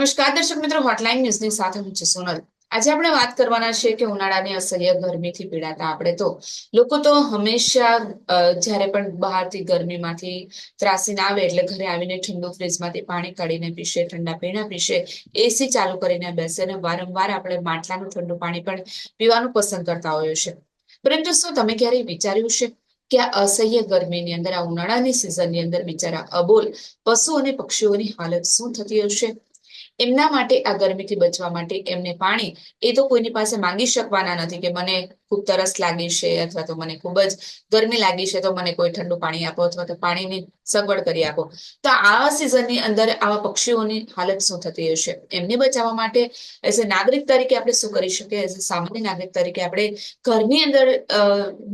નમસ્કાર દર્શક મિત્રો, હોટલાઇન ન્યૂઝની સાથે હું છું સોનલ. આજે આપણે વાત કરવાના છે કે ઉનાળાની અસહ્ય ગરમીથી પીડાતા આપણે તો લોકો તો હંમેશા જ્યારે પણ બહારથી ગરમીમાંથી ત્રાસીને આવે એટલે ઘરે આવીને ઠંડુ ફ્રીજમાંથી પાણી કાઢીને પીશે, ઠંડા પીણા પીશે, એસી ચાલુ કરીને બેસે અને વારંવાર આપણે માટલાનું ઠંડુ પાણી પણ પીવાનું પસંદ કરતા હોઈએ છે. પરંતુ શું તમે ક્યારેય વિચાર્યું છે કે આ અસહ્ય ગરમીની અંદર, આ ઉનાળાની સિઝનની અંદર બિચારા અબોલ પશુ અને પક્ષીઓની હાલત શું થતી હશે? એમના માટે આ ગરમીથી બચવા માટે એમને પાણી એ તો કોઈની પાસે માંગી શકવાના નથી કે મને ખૂબ તરસ લાગી છે અથવા તો મને ખૂબ જ ગરમી લાગી છે તો મને કોઈ ઠંડુ પાણી આપો અથવા તો પાણીની સગવડ કરી આપો. તો આ સિઝનની અંદર આવા પક્ષીઓની હાલત શું થતી હશે? એમને બચાવવા માટે એઝ અ નાગરિક તરીકે આપણે શું કરી શકીએ? એઝ અ સામાન્ય નાગરિક તરીકે આપણે ઘરની અંદર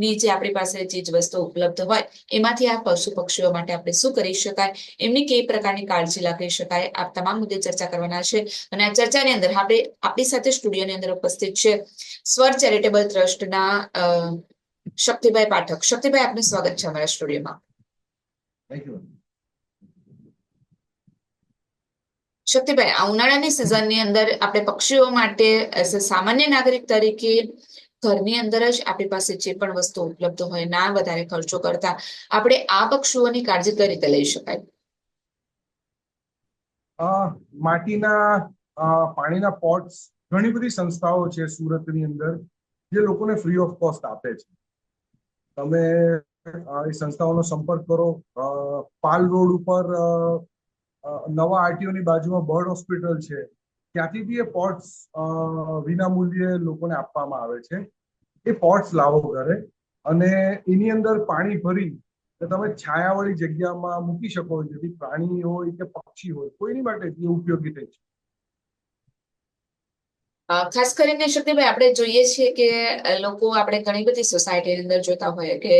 ની જે આપણી પાસે ચીજ વસ્તુ ઉપલબ્ધ હોય એમાંથી આ પશુ પક્ષીઓ માટે આપણે શું કરી શકાય, એમની કઈ પ્રકારની કાળજી રાખી શકાય, આ તમામ મુદ્દે ચર્ચા કરવાના છે. અને આ ચર્ચાની અંદર આપણી સાથે સ્ટુડિયોની અંદર ઉપસ્થિત છે સ્વર ચેરિટેબલ ટ્રસ્ટના શક્તિભાઈ પાઠક. શક્તિભાઈ, આપનું સ્વાગત છે અમારા સ્ટુડિયોમાં. શક્તિભાઈ, આ ઉનાળાની સિઝનની અંદર આપણે પક્ષીઓ માટે એઝ અ સામાન્ય નાગરિક તરીકે ઘરની અંદર જ આપણી પાસે જે પણ વસ્તુ ઉપલબ્ધ હોય, ના વધારે ખર્ચો કરતા આપણે આ પક્ષીઓની કાળજી કઈ રીતે લઈ શકાય? માટીના પાણીના પોટ્સ ઘણી બધી સંસ્થાઓ છે સુરતની અંદર જે લોકોને ફ્રી ઓફ કોસ્ટ આપે છે. તમે એ સંસ્થાઓનો સંપર્ક કરો. પાલ રોડ ઉપર નવા આરટીઓની બાજુમાં બર્ડ હોસ્પિટલ છે, ત્યાંથી બી એ પોટ્સ વિના મૂલ્યે લોકોને આપવામાં આવે છે. એ પોટ્સ લાવો ઘરે અને એની અંદર પાણી ભરી તમે છાયાવાળી જગ્યામાં મૂકી શકો, જેથી પ્રાણી હોય કે પક્ષી હોય કોઈની માટે એ ઉપયોગી થઈ છે. ખાસ કરીને શક્તિભાઈ, આપણે જોઈએ છીએ કે લોકો, આપણે ઘણી બધી સોસાયટીની અંદર જોતા હોઈએ કે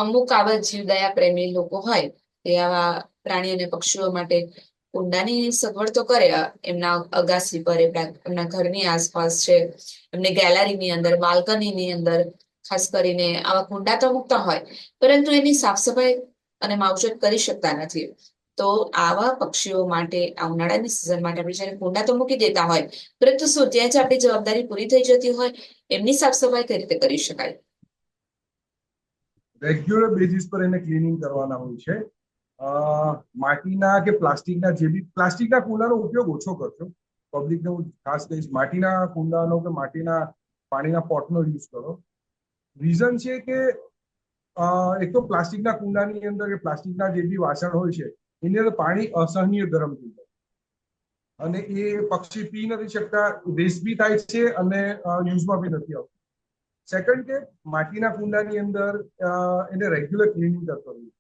અમુક આવા જીવદયા પ્રેમી લોકો હોય એ આવા પ્રાણી અને પક્ષીઓ માટે કુંડાની સગવડ તો કરે, એમના અગાસી પર, એમના ઘરની આસપાસ છે, એમની ગેલેરીની અંદર, બાલ્કનીની અંદર ખાસ કરીને આવા કુંડા તો મૂકતા હોય, પરંતુ એની સાફ સફાઈ અને માવજત કરી શકતા નથી. તો આવા પક્ષીઓ માટે આ ઉનાળાની સિઝન માટે આપણે જયારે કુંડા તો મૂકી દેતા હોય, પરંતુ શું ત્યાં જ આપણી જવાબદારી પૂરી થઈ જતી હોય? એમની સાફ સફાઈ કઈ રીતે કરી શકાય? રેગ્યુલર બેઝિસ પર એને ક્લિનિંગ કરવાના હોય છે. માટીના કે પ્લાસ્ટિકના, જે બી પ્લાસ્ટિકના કુંડાનો ઉપયોગ ઓછો કરજો. પબ્લિકને હું ખાસ કહીશ, માટીના કુંડાનો કે માટીના પાણીના પોટનો યુઝ કરો. રીઝન છે કે એક તો પ્લાસ્ટિકના કુંડાની અંદર કે પ્લાસ્ટિકના જે બી વાસણ હોય છે એની અંદર પાણી અસહનીય ગરમ થઈ જાય અને એ પક્ષી પી નથી શકતા, વેસ્ટ બી થાય છે અને યુઝમાં બી નથી આવતું. સેકન્ડ કે માટીના કુંડાની અંદર એને રેગ્યુલર ક્લિનિંગ કરતો રહીએ.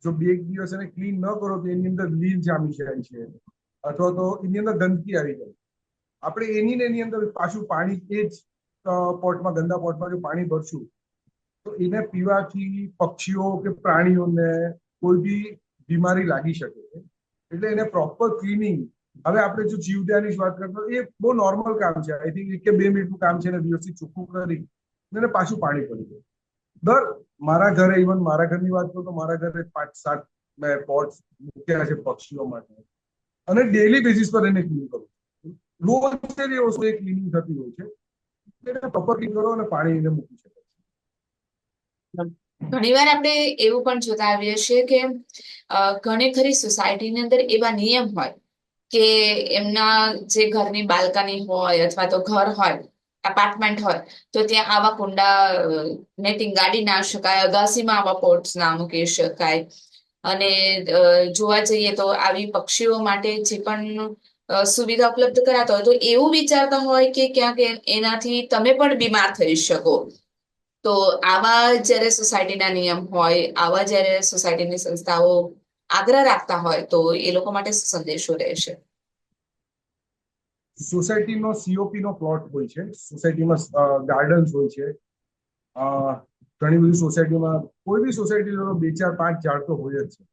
જો બે એક દિવસ એને ક્લીન ન કરો તો એની અંદર લીલ જામી જાય છે અથવા તો એની અંદર ગંદકી આવી જાય. આપણે એની અંદર પાછું પાણી એ જ પોટમાં, ગંદા પોટમાં જો પાણી ભરશું તો એને પીવાથી પક્ષીઓ કે પ્રાણીઓને કોઈ બી બીમારી લાગી શકે છે. એટલે એને પ્રોપર ક્લિનિંગ. હવે આપણે જો જીવદયાની વાત કરતો, એ બહુ નોર્મલ કામ છે. આઈ થિંક 1 કે 2 મિનિટનું કામ છે, એને વ્યવસ્થિત ચોખ્ખું કરી એને પાછું પાણી પડી જાય. મારા ઘરે, ઇવન મારા ઘરની વાત કરું તો મારા ઘરે 5-7 મેં પોટ્સ મૂક્યા છે પક્ષીઓ માટે અને ડેલી બેઝિસ પર એને ક્લીન કરું. રોજ એ વસ્તુ એ ક્લિનિંગ થતી હોય છે. એને પ્રોપર ક્લીન કરો અને પાણી એને મૂકી શકાય. ઘણીવાર આપણે એવું પણ જોતા આવીએ છીએ કે ઘણી ખરી સોસાયટીની અંદર એવા નિયમ હોય કે એમના જે ઘરની બાલ્કની હોય અથવા તો ઘર હોય, એપાર્ટમેન્ટ હોય, તો ત્યાં આવા કુંડા નેટિંગ ગાડી ના શકાય, અગાસીમાં આવા પોટ્સ ના મૂકી શકાય. અને જોવા જઈએ તો આવી પક્ષીઓ માટે જે પણ સુવિધા ઉપલબ્ધ કરાતા હોય તો એવું વિચારતા હોય કે ક્યાંક એનાથી તમે પણ બીમાર થઈ શકો. તો આવા જ્યારે સોસાયટીના નિયમ હોય, આવા જ્યારે સોસાયટીની સંસ્થાઓ આગ્રહ રાખતા હોય તો એ લોકો માટે શું સંદેશો રહેશે? સોસાયટીનો સીઓપી નો પ્લોટ હોય છે, સોસાયટીમાં ગાર્ડન્સ હોય છે. ઘણી બધી સોસાયટીમાં, કોઈ બી સોસાયટી 2-4-5 ઝાડ તો હોય જ છે.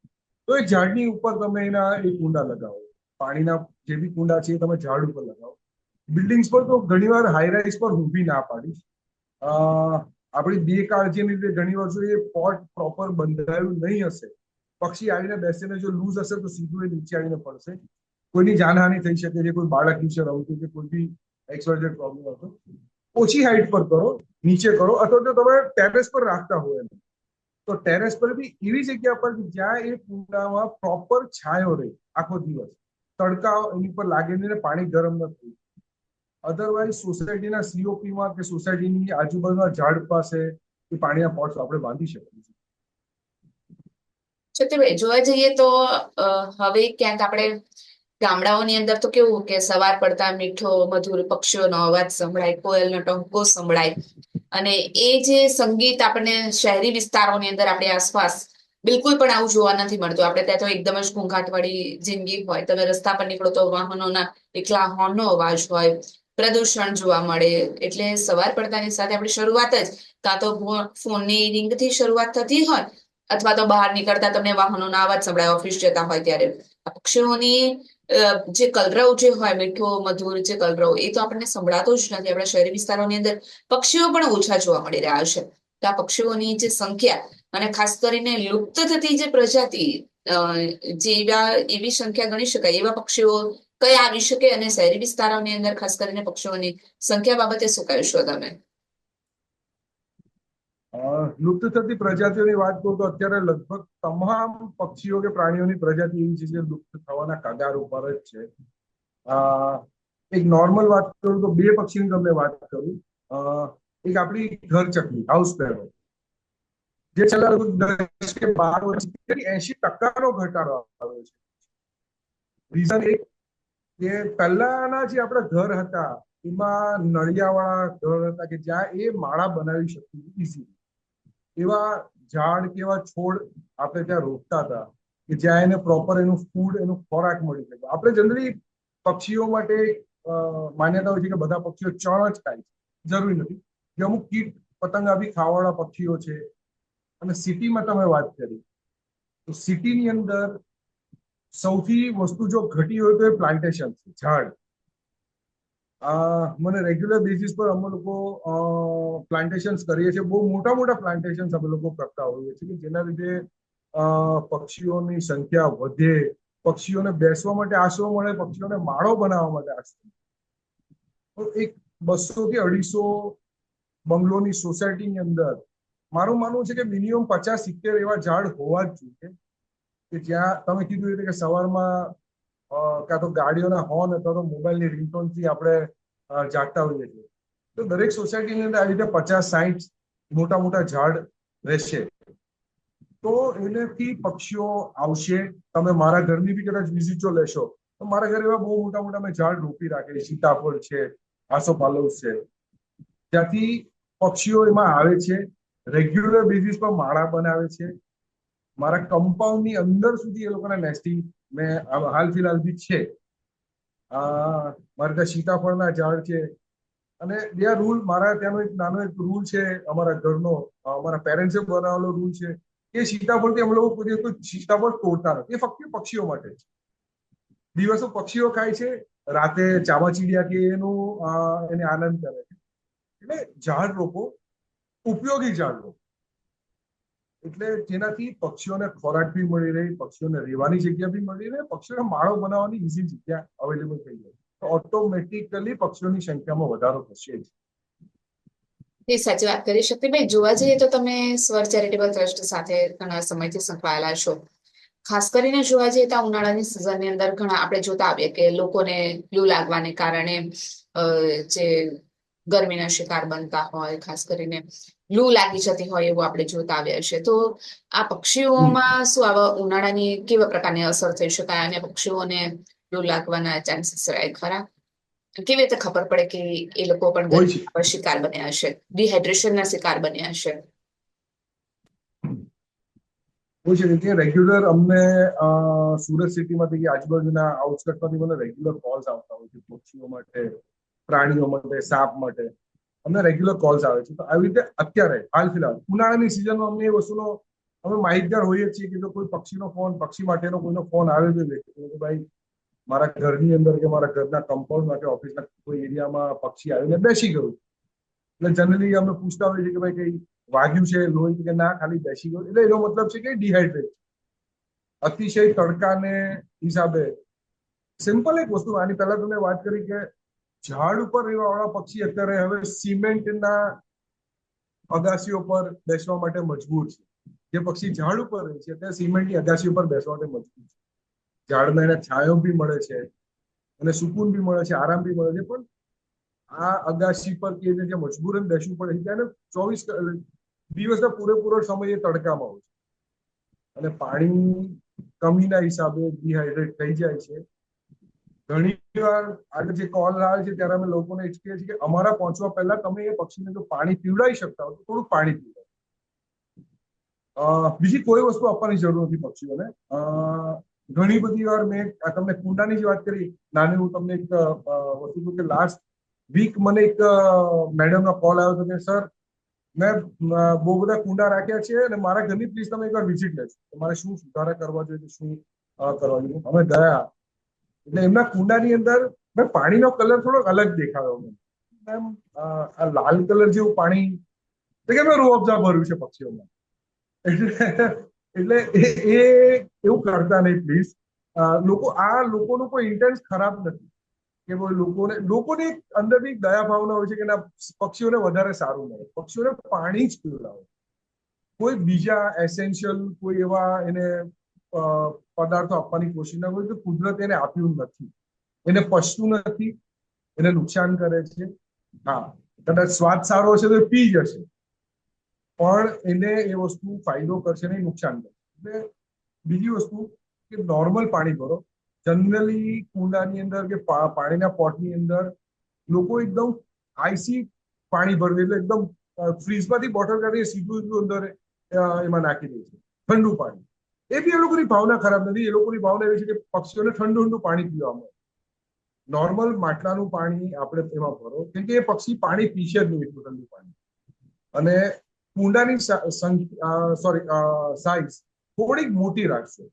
તો એ ઝાડની ઉપર તમે એના એ કુંડા લગાવો. પાણીના જે બી કુંડા છે એ તમે ઝાડ ઉપર લગાવો. બિલ્ડિંગ્સ પર તો ઘણીવાર હાઈરાઇઝ પર હું બી ના પાડીશ. આપણી બેકાળજીની લીધે ઘણી વાર જો એ પોટ પ્રોપર બંધાયેલું નહીં હશે, પક્ષી આવીને બેસીને જો લૂઝ હશે તો સીધું એ નીચે આવીને પડશે. કોઈની જાનહાનિ થઈ શકે છે, કોઈ બાળક નીચે રમતું કે કોઈ બી XYZ પ્રોબ્લેમ હતો, ઓછી હાઈટ પર કરો, નીચે કરો, અથવા તો તમે ટેરેસ પર રાખતા હોય એને, તો ટેરેસ પર બી એવી જગ્યા પર જ્યાં એ કુંડામાં પ્રોપર છાંયો રહે આખો દિવસ, તડકા એની પર લાગે નહીં ને પાણી ગરમ ન થયું. અધરવાઇઝ સોસાયટીના COP માં કે સોસાયટીની આજુબાજુના ઝાડ પાસે એ પાણીના પોટ્સ આપણે બાંધી શકીએ છીએ. છતીભાઈ જોવા જઈએ તો હવે ક્યાંક આપણે ગામડાઓની અંદર તો કેવું કે સવાર પડતા મીઠો મધુર પક્ષીઓનો અવાજ સંભળાય, કોયલનો ટહુકો સંભળાય, અને એ જે સંગીત આપણને શહેરી વિસ્તારોની અંદર આપણી આસપાસ બિલકુલ પણ આવું જોવા નથી મળતું. આપણે ત્યાં તો એકદમ જ ઘોંઘાટવાળી જિંદગી હોય. તમે રસ્તા પર નીકળો તો વાહનોના એકલા હોર્નનો અવાજ હોય, પ્રદૂષણ જોવા મળે. એટલે સવાર પડતાની સાથે આપણી શરૂઆત જ કાં તો ફોનની રિંગથી શરૂઆત થતી હોય, અથવા તો બહાર નીકળતા તમને વાહનોના અવાજ સંભળાય ઓફિસ જતા હોય ત્યારે. પક્ષીઓની જે કલરવ જે હોય, મીઠો મધુર જે કલરવ, એ તો આપણને સંભળાતો જ નથી. આપણા શહેરી વિસ્તારોની અંદર પક્ષીઓ પણ ઓછા જોવા મળી રહ્યા છે. તો આ પક્ષીઓની જે સંખ્યા, અને ખાસ કરીને લુપ્ત થતી જે પ્રજાતિ, એવી સંખ્યા ગણી શકાય એવા પક્ષીઓ કયા આવી શકે, અને શહેરી વિસ્તારોની અંદર ખાસ કરીને પક્ષીઓની સંખ્યા બાબતે શું કહેશો તમે? લુપ્ત થતી પ્રજાતિઓની વાત કરું તો અત્યારે લગભગ તમામ પક્ષીઓ કે પ્રાણીઓની પ્રજાતિ એવી છે જે લુપ્ત થવાના કગાર ઉપર જ છે. એક નોર્મલ વાત કરું તો બે પક્ષીની તમને વાત કરું. એક આપણી ઘર ચકલી, હાઉસ સ્પેરો, જે છેલ્લા લગભગ 10 કે 12 વર્ષથી 80% ઘટાડો આવ્યો છે. રીઝન એક કે પહેલાના જે આપણા ઘર હતા એમાં નળિયાવાળા ઘર હતા કે જ્યાં એ માળા બનાવી શકતું ઇઝીલી. એવા ઝાડ કે એવા છોડ આપણે ત્યાં રોપતા હતા કે જ્યાં એને પ્રોપર એનું ફૂડ, એનો ખોરાક મળી શકે. આપણે જનરલી પક્ષીઓ માટે માન્યતા હોય છે કે બધા પક્ષીઓ ચણ જ ખાય છે. જરૂરી નથી. જે અમુક કીટ પતંગા બી ખાવાવાળા પક્ષીઓ છે. અને સિટીમાં તમે વાત કરી તો સિટીની અંદર સૌથી વસ્તુ જો ઘટી હોય તો એ પ્લાન્ટેશન છે, ઝાડ. મને રેગ્યુલર બેઝિસ પર અમે લોકો પ્લાન્ટેશન્સ કરીએ છીએ. બહુ મોટા મોટા પ્લાન્ટેશન્સ અમે લોકો કરતા હોઈએ છીએ કે જેના લીધે પક્ષીઓની સંખ્યા વધે, પક્ષીઓને બેસવા માટે આશરો મળે, પક્ષીઓને માળો બનાવવા માટે આશરો મળે. તો એક 200 કે 250 બંગલોની સોસાયટીની અંદર મારું માનવું છે કે મિનિમમ 50-70 એવા ઝાડ હોવા જ જોઈએ કે જ્યાં તમે કીધું એટલે કે સવારમાં કાં તો ગાડીઓના હોર્ન અથવા તો મોબાઈલની રિંગટોનથી આપણે જાગતા હોઈએ છીએ. તો દરેક સોસાયટીની અંદર આવી રીતે 50-60 મોટા મોટા ઝાડ રહેશે તો એનાથી પક્ષીઓ આવશે. તમે મારા ઘરની બી કદાચ વિઝિટો લેશો તો મારા ઘરે એવા બહુ મોટા મોટા મેં ઝાડ રોપી રાખે. સીતાફળ છે, આસોપાલવ છે, ત્યાંથી પક્ષીઓ એમાં આવે છે. રેગ્યુલર બેઝિસ પર માળા બનાવે છે. મારા કમ્પાઉન્ડની અંદર સુધી એ લોકોના નેસ્ટિંગ મેં હાલ ફિલહાલ બી છે. મારે ત્યાં સીતાફળના ઝાડ છે. અને બે રૂલ, મારા ત્યાંનો એક નાનો એક રૂલ છે અમારા ઘરનો, અમારા પેરેન્ટ્સે બનાવેલો રૂલ છે કે સીતાફળથી અમે લોકો કોઈ સીતાફળ તોડતા નથી. એ ફક્ત પક્ષીઓ માટે છે. દિવસો પક્ષીઓ ખાય છે, રાતે ચામાચીડિયા કે એને આનંદ કરે છે. એટલે ઝાડ રોપો, ઉપયોગી ઝાડ રોપો, એટલે જેનાથી પક્ષીઓને ખોરાક બી મળી રહે, પક્ષીઓને રહેવાની જગ્યા બી મળી રહે, પક્ષીઓને માળો બનાવવાની ઈઝી જગ્યા અવેલેબલ થઈ જાય તો ઓટોમેટિકલી પક્ષીઓની સંખ્યામાં વધારો થશે જ. એ સાચી વાત કરી શક્તિભાઈ. જોવા જઈએ તો તમે સ્વર ચેરિટેબલ ટ્રસ્ટ સાથે ઘણા સમયથી સંકળાયેલા છો. ખાસ કરીને જોવા જઈએ તો ઉનાળાની સિઝનની અંદર ઘણા આપણે જોતા આવીએ કે લોકોને લૂ લાગવાને કારણે જે ગરમીના શિકાર બનતા હોય, ખાસ કરીને લૂ લાગી જતી હોય એવું આપણે જોતા આવ્યા છે. તો આ પક્ષીઓમાં શું આવા ઉનાળાની કેવા પ્રકારની અસર થઈ શકાય, અને પક્ષીઓને લૂ લાગવાના ચાન્સીસ રહે ખરા? કેવી રીતે ખબર પડે કે એ લોકો પણ હોય છે ગરમીના શિકાર બન્યા હશે, ડિહાઇડ્રેશનના શિકાર બન્યા હશે? કે રેગ્યુલર અમને સુરત સિટીમાંથી કે આજુબાજુના આઉટસ્કટમાંથી મને રેગ્યુલર કોલ્સ આવતા હોય છે પક્ષીઓ માટે, પ્રાણીઓ માટે, સાપ માટે. અમને રેગ્યુલર કોલ્સ આવે છે. તો આવી રીતે અત્યારે હાલ ફિલહાલ ઉનાળાની સિઝનમાં અમને એ વસ્તુનો અમે માહિતગાર હોઈએ છીએ કે જો કોઈ પક્ષી માટેનો કોઈનો ફોન આવે છે કે ભાઈ મારા ઘરની અંદર કે મારા ઘરના કમ્પાઉન્ડમાં કે ઓફિસના કોઈ એરિયામાં પક્ષી આવીને બેસી ગયું, એટલે જનરલી અમે પૂછતા હોઈએ છીએ કે ભાઈ કઈ વાગ્યું છે, લોહી કે ના, ખાલી બેસી ગયું. એટલે એનો મતલબ છે કે ડિહાઇડ્રેટ, અતિશય તડકાને હિસાબે સિમ્પલ એક વસ્તુ, આની પહેલા તમે વાત કરી કે ઝાડ ઉપર રહેવા વાળા પક્ષી અત્યારે હવે સિમેન્ટના અગાસીઓ પર બેસવા માટે મજબૂર છે. જે પક્ષી ઝાડ ઉપર રહે છે અત્યારે સિમેન્ટની અગાસી ઉપર બેસવા માટે મજબૂર છે. ઝાડમાં એને છાંયો બી મળે છે અને સુકૂન બી મળે છે, આરામ બી મળે છે, પણ આ અગાસી પર કે જે મજબૂરન બેસવું પડે છે ત્યારે 24 દિવસના પૂરેપૂરો સમય એ તડકામાં હોય છે અને પાણી કમીના હિસાબે ડિહાઇડ્રેટ થઈ જાય છે. ઘણી વાર આજે જે કોલ આવે છે ત્યારે અમે લોકોને એ જ કહીએ છીએ કે અમારા પહોંચવા પહેલા તમે એ પક્ષીને જો પાણી પીવડાવી શકતા હો તો થોડુંક પાણી પીવડાવો. બીજી કોઈ વસ્તુ આપવાની જરૂર નથી પક્ષીઓને. ઘણી બધી વાર મેં તમને કુંડાની જે વાત કરી, નાની હું તમને એક વસ્તુ કહું કે લાસ્ટ વીક મને એક મેડમનો કોલ આવ્યો હતો કે સર મેં બહુ બધા કુંડા રાખ્યા છે અને મારા ઘરની પ્લીઝ તમે એકવાર વિઝિટ લેજો, મારે શું સુધારા કરવા જોઈએ, શું કરવા જોઈએ. અમે ગયા એટલે એમના કુંડાની અંદર મેં પાણીનો કલર થોડોક અલગ દેખાયો મને. એમ આ લાલ કલર જેવું પાણી, તો કે મેં રૂઅફઝા ભર્યું છે પક્ષીઓમાં. એટલે એ એવું કરતા નહીં પ્લીઝ. લોકોનું કોઈ ઇન્ટેન્સ ખરાબ નથી કે લોકોની અંદરની દયા ભાવના હોય છે કે ના પક્ષીઓને વધારે સારું મળે, પક્ષીઓને પાણી જ પીવડાવો. કોઈ બીજા એસેન્શિયલ કોઈ એવા એને પદાર્થો આપવાની કોશિશ ના કરી તો કુદરત એને આપ્યું નથી. એને પચતું નથી, એને નુકસાન કરે છે. હા, કદાચ સ્વાદ સારો હશે તો એ પી જશે, પણ એને એ વસ્તુ ફાયદો કરશે નહીં, નુકસાન કરશે. એટલે બીજી વસ્તુ કે નોર્મલ પાણી ભરો. જનરલી કુંડાની અંદર કે પાણીના પોટની અંદર લોકો એકદમ આઈસી પાણી ભરવે, એટલે એકદમ ફ્રીજમાંથી બોટલ કાઢી સીધું અંદર એમાં નાખી દે છે ઠંડુ પાણી. એ બી એ લોકોની ભાવના ખરાબ નથી. એ લોકોની ભાવના એવી છે કે પક્ષીઓને ઠંડુ ઠંડુ પાણી પીવા મળે. નોર્મલ માટલાનું પાણી આપણે એમાં ભરો, કેમ કે એ પક્ષી પાણી પીશે જ નહીં એટલું ઠંડુ પાણી. અને કુંડાની સાઈઝ થોડીક મોટી રાખશો.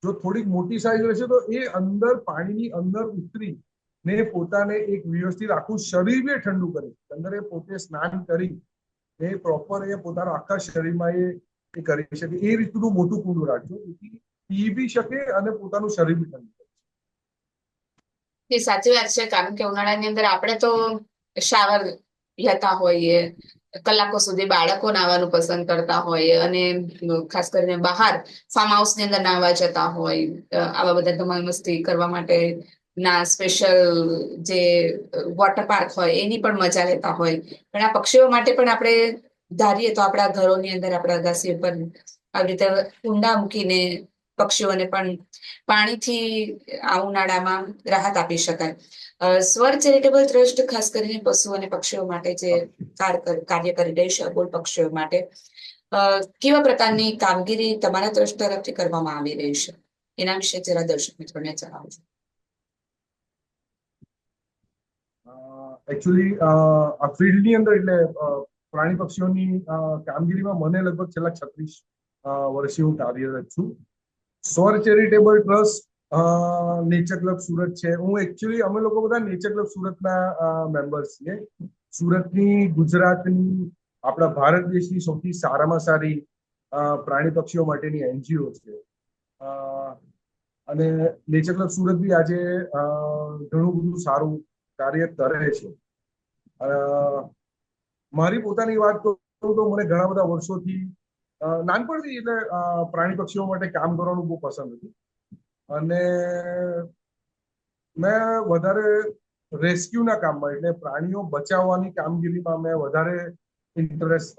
જો થોડીક મોટી સાઈઝ રહેશે તો એ અંદર પાણીની અંદર ઉતરી ને પોતાને એક વ્યવસ્થિત આખું શરીર બી ઠંડુ કરે. અંદર એ પોતે સ્નાન કરી એ પ્રોપર એ પોતાના આખા શરીરમાં એ કરી શકે. એ રીતનું મોટું કુંડું રાખજો, જેથી પી બી શકે અને પોતાનું શરીર બી ઠંડુ કરે. એ સાચી વાત છે, કારણ કે ઉનાળાની અંદર આપણે તો શાવર લેતા હોઈએ, કલાકો સુધી બાળકો નાહવાનું પસંદ કરતા હોય અને ખાસ કરીને બહાર ફાર્મ હાઉસ ની અંદર નાહવા જતા હોય, આવા બધા ધમાલ મસ્તી કરવા માટે ના સ્પેશિયલ જે વોટર પાર્ક હોય એની પણ મજા લેતા હોય. પણ આ પક્ષીઓ માટે પણ આપણે ધારીએ તો આપણા ઘરોની અંદર આપણા અગાસી ઉપર આવી રીતે કુંડા મૂકીને પક્ષીઓને પણ પાણીથી આ ઉનાળામાં રાહત આપી શકાય. સ્વર ચેરિટેબલ ટ્રસ્ટ ખાસ કરીને પશુ અને પક્ષીઓ માટે જે કાર્ય કરી રહી છે, અબોલ પક્ષીઓ માટે કેવા પ્રકારની કામગીરી તમારા ટ્રસ્ટ તરફથી કરવામાં આવી રહી છે, એના વિશે જરા દર્શક મિત્રોને જણાવજો. એકચ્યુઅલી આ ફિલ્ડની અંદર એટલે પ્રાણી પક્ષીઓની કામગીરીમાં મને લગભગ છેલ્લા 36 વર્ષથી હું કાર્યરત છું. સ્વર charitable trust, nature club Surat છે. અમે લોકો બધા નેચર ક્લબ સુરતના મેમ્બર્સ છીએ. સુરતની, ગુજરાતની, આપણા ભારત દેશની સૌથી સારામાં સારી પ્રાણી પક્ષીઓ માટેની એનજીઓ છે. અને નેચર ક્લબ સુરત બી આજે ઘણું બધું સારું કાર્ય કરે છે. મારી પોતાની વાત કરું તો મને ઘણા બધા વર્ષોથી નાનપણથી એટલે પ્રાણી પક્ષીઓ માટે કામ કરવાનું બહુ પસંદ હતું. અને મેં વધારે રેસ્ક્યુના કામમાં એટલે પ્રાણીઓ બચાવવાની કામગીરીમાં મેં વધારે ઇન્ટરેસ્ટ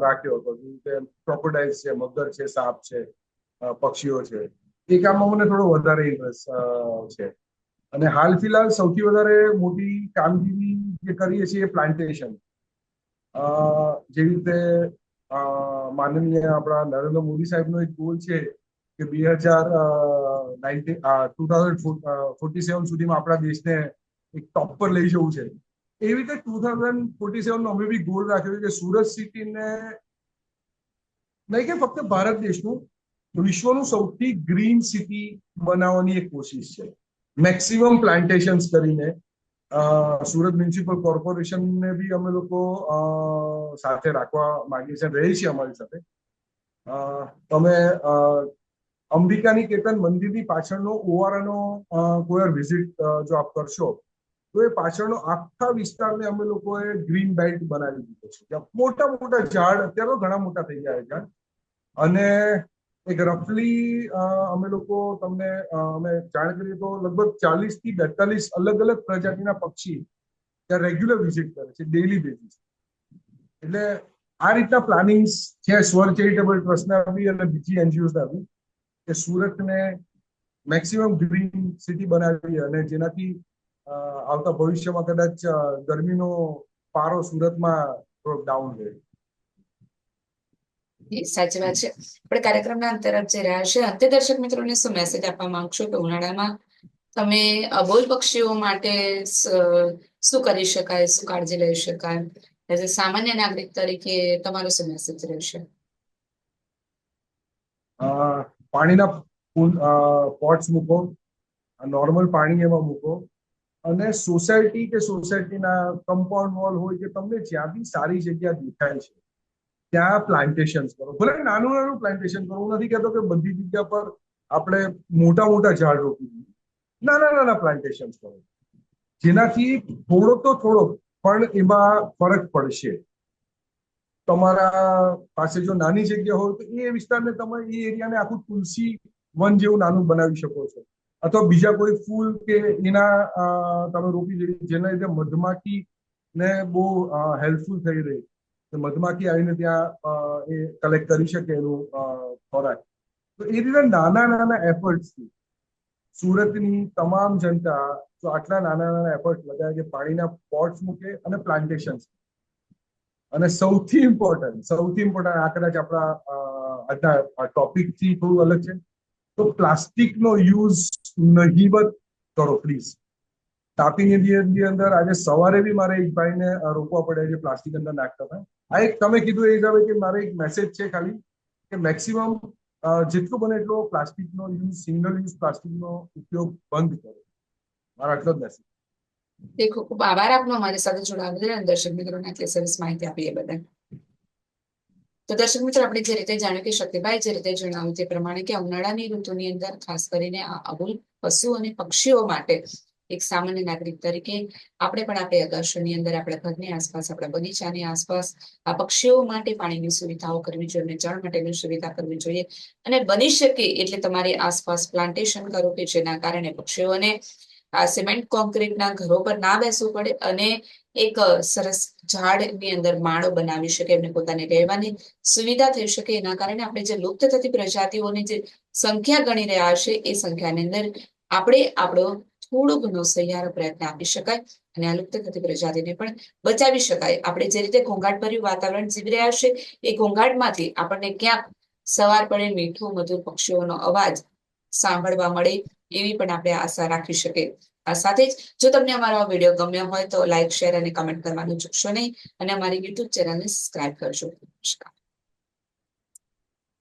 રાખ્યો હતો. જેમ કે ક્રોકોડાઇલ્સ છે, મગર છે, સાપ છે, પક્ષીઓ છે, એ કામમાં મને થોડો વધારે ઇન્ટરેસ્ટ છે. અને હાલ ફિલહાલ સૌથી વધારે મોટી કામગીરી જે કરીએ છીએ એ પ્લાન્ટેશન. જેવી રીતે માનનીય આપણા નરેન્દ્ર મોદી સાહેબનો એક ગોલ છે કે 2047 સુધીમાં આપણા દેશને એક ટોપ પર લઈ જવું છે. એવી રીતે 2047 અમે બી ગોલ રાખ્યો છે કે સુરત સિટીને નહીં કે ફક્ત ભારત દેશનું, વિશ્વનું સૌથી ગ્રીન સિટી બનાવવાની એક કોશિશ છે. મેક્સિમમ પ્લાન્ટેશન્સ કરીને સુરત મ્યુનિસિપલ કોર્પોરેશનને બી અમે લોકો સાથે રાખવા માંગીએ છીએ, રહી છીએ અમારી સાથે. તમે અંબિકા નિકેતન મંદિરની પાછળનો ઓવારાનો કોઈ વાર વિઝિટ જો આપ કરશો તો એ પાછળનો આખા વિસ્તારને અમે લોકોએ ગ્રીન બેલ્ટ બનાવી દીધો છે. ત્યાં મોટા મોટા ઝાડ, અત્યારે તો ઘણા મોટા થઈ ગયા છે, અને એક રફલી અમે લોકો તમને અમે જાણ કરીએ તો લગભગ 40 થી 42 અલગ અલગ પ્રજાતિના પક્ષી ત્યાં રેગ્યુલર વિઝિટ કરે છે, ડેલી બેઝિસ. એટલે આ રીતના પ્લાનિંગ્સ છે સ્વર ચેરિટેબલ ટ્રસ્ટના બી અને બીજી એનજીઓઝના બી, કે સુરતને મેક્સિમમ ગ્રીન સિટી બનાવી અને જેનાથી આવતા ભવિષ્યમાં કદાચ ગરમીનો પારો સુરતમાં થોડોક ડાઉન રહે. સાચી વાત છે. આપણે કાર્યક્રમના અંત તરફ જઈ રહ્યા છે. અંતે દર્શક મિત્રોને શું મેસેજ આપવા માંગશો કે ઉનાળામાં તમે અબોલ પક્ષીઓ માટે શું કરી શકાય, શું કાળજી લઈ શકાય, એઝ અ સામાન્ય નાગરિક તરીકે તમારો શું મેસેજ રહેશે? પાણીના પોટ્સ મૂકો, નોર્મલ પાણી એમાં મૂકો, અને સોસાયટી કે સોસાયટીના કમ્પાઉન્ડ વોલ હોય કે તમને જ્યાં બી સારી જગ્યા દેખાય છે ત્યાં પ્લાન્ટેશન કરો. ભલે નાનું નાનું પ્લાન્ટેશન કરો. હું નથી કહેતો કે બધી જગ્યા પર આપણે મોટા મોટા ઝાડ રોપી દઈએ, નાના નાના પ્લાન્ટેશન કરો, જેનાથી થોડો તો થોડો પણ એમાં ફરક પડશે. તમારા પાસે જો નાની જગ્યા હોય તો એ વિસ્તારને તમે એ એરિયાને આખું તુલસી વન જેવું નાનું બનાવી શકો છો, અથવા બીજા કોઈ ફૂલ કે એના તમે રોપી દે, જેના લીધે મધમાખી ને બહુ હેલ્પફુલ થઈ રહી. મધમાખી આવીને ત્યાં એ કલેક્ટ કરી શકે એનું ખોરાક. તો એ રીતે નાના નાના એફર્ટ્સથી સુરતની તમામ જનતા જો આટલા નાના નાના એફર્ટ લગાવે કે પાણીના પોટ્સ મૂકે અને પ્લાન્ટેશન, અને સૌથી ઇમ્પોર્ટન્ટ આ કદાચ આપણા આજના ટોપિકથી થોડું અલગ છે, તો પ્લાસ્ટિકનો યુઝ નહીવત કરો પ્લીઝ. તાપીની અંદર આજે સવારે બી મારે એક ભાઈને રોકવા પડ્યા છે પ્લાસ્ટિક અંદર નાખતા હતા. આ એક તમે કીધું એ હિસાબે કે મારે એક મેસેજ છે ખાલી, કે મેક્સિમમ જેટલું બને એટલો પ્લાસ્ટિકનો યુઝ, સિંગલ યુઝ પ્લાસ્ટિકનો ઉપયોગ બંધ કરો. મારા આટલો જ મેસેજ. ખૂબ ખૂબ આભાર આપનો અમારી સાથે જોડાવા અને દર્શક મિત્રોને આટલી સરસ માહિતી આપી એ બદલ. તો દર્શક મિત્રો, આપણે જે રીતે જાણ્યું કે શક્તિભાઈ જે રીતે જણાવ્યું તે પ્રમાણે કે ઉનાળાની ઋતુની અંદર ખાસ કરીને આ અબોલ પશુ અને પક્ષીઓ માટે એક સામાન્ય નાગરિક તરીકે આપણે પણ આપણી અગાશીની અંદર, આપણા ઘરની આસપાસ, આપણા બગીચાની આસપાસ આ પક્ષીઓ માટે પાણીની સુવિધાઓ કરવી જોઈએ, જળ માટેની સુવિધા કરવી જોઈએ, અને બની શકે એટલે તમારી આસપાસ પ્લાન્ટેશન કરો કે જેના કારણે પક્ષીઓને આ સિમેન્ટ કોન્ક્રીટના ઘરો પર ના બેસવું પડે અને એક સરસ ઝાડની અંદર માળો બનાવી શકે, એમને પોતાને રહેવાની સુવિધા થઈ શકે. એના કારણે આપણે જે લુપ્ત થતી પ્રજાતિઓની જે સંખ્યા ગણી રહ્યા છે એ સંખ્યાની અંદર આપણે આપણો થોડો ઘણો સહિયારો પ્રયત્ન આપી શકાય અને આ લુપ્ત થતી પ્રજાતિને પણ બચાવી શકાય. આપણે જે રીતે ઘોંઘાટભર્યું વાતાવરણ જીવી રહ્યા છે એ ઘોંઘાટમાંથી આપણને ક્યાંક સવાર પડે મીઠું મધુર પક્ષીઓનો અવાજ સાંભળવા મળે એવી પણ આપણે આશા રાખી શકીએ. આ સાથે જ જો તમને અમારો આ વિડીયો ગમ્યો હોય તો લાઈક, શેર અને કમેન્ટ કરવાનું ચૂકશો નહીં, અને અમારી યુટ્યુબ ચેનલને સબસ્ક્રાઇબ કરજો. નમસ્કાર.